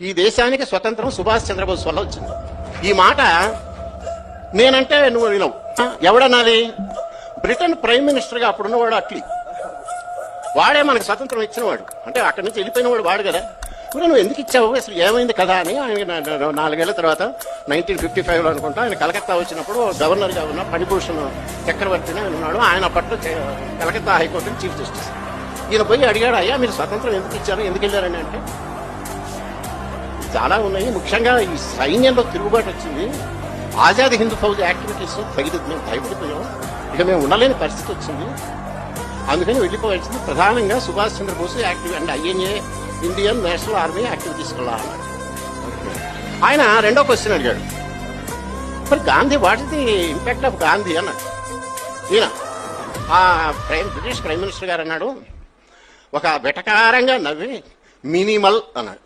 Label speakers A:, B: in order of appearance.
A: ఈ దేశానికి స్వతంత్రం సుభాష్ చంద్రబోస్ వల్ల వచ్చింది. ఈ మాట నేనంటే నువ్వు వినవు. ఎవడనాలి? బ్రిటన్ ప్రైమ్ మినిస్టర్గా అప్పుడున్నవాడు అట్లీ. వాడే మనకు స్వతంత్రం ఇచ్చినవాడు. అంటే అక్కడి నుంచి వెళ్ళిపోయినవాడు వాడు కదా. నువ్వు ఎందుకు ఇచ్చావు, అసలు ఏమైంది కదా అని ఆయన 4 ఏళ్ల తర్వాత 1955లో అనుకుంటా ఆయన కలకత్తా వచ్చినప్పుడు గవర్నర్గా ఉన్న ఫణిభూషణ్ చక్రవర్తిని ఆయన ఉన్నాడు. ఆయన అప్పట్లో కలకత్తా హైకోర్టు చీఫ్ జస్టిస్. ఈయన పోయి అడిగాడు, అయ్యా మీరు స్వతంత్రం ఎందుకు ఇచ్చారు, ఎందుకు వెళ్ళారని. అంటే చాలా ఉన్నాయి. ముఖ్యంగా ఈ సైన్యంలో తిరుగుబాటు వచ్చింది. ఆజాద్ హింద్ ఫౌజ్ యాక్టివిటీస్ తగిలి మేము భయపడిపోయాం. ఇక మేము ఉండలేని పరిస్థితి వచ్చింది. అందుకని వెళ్ళిపోవాల్సింది. ప్రధానంగా Subhash Chandrabose active and INA Indian National Army activities అన్నాడు. ఆయన రెండో క్వశ్చన్ అడిగాడు, మరి Gandhi what is the impact of Gandhi అన్నాడు. ఈయన బ్రిటిష్ ప్రైమ్ మినిస్టర్ గారు అన్నాడు, ఒక వెటకారంగా నవ్వి మినిమల్ అన్నాడు.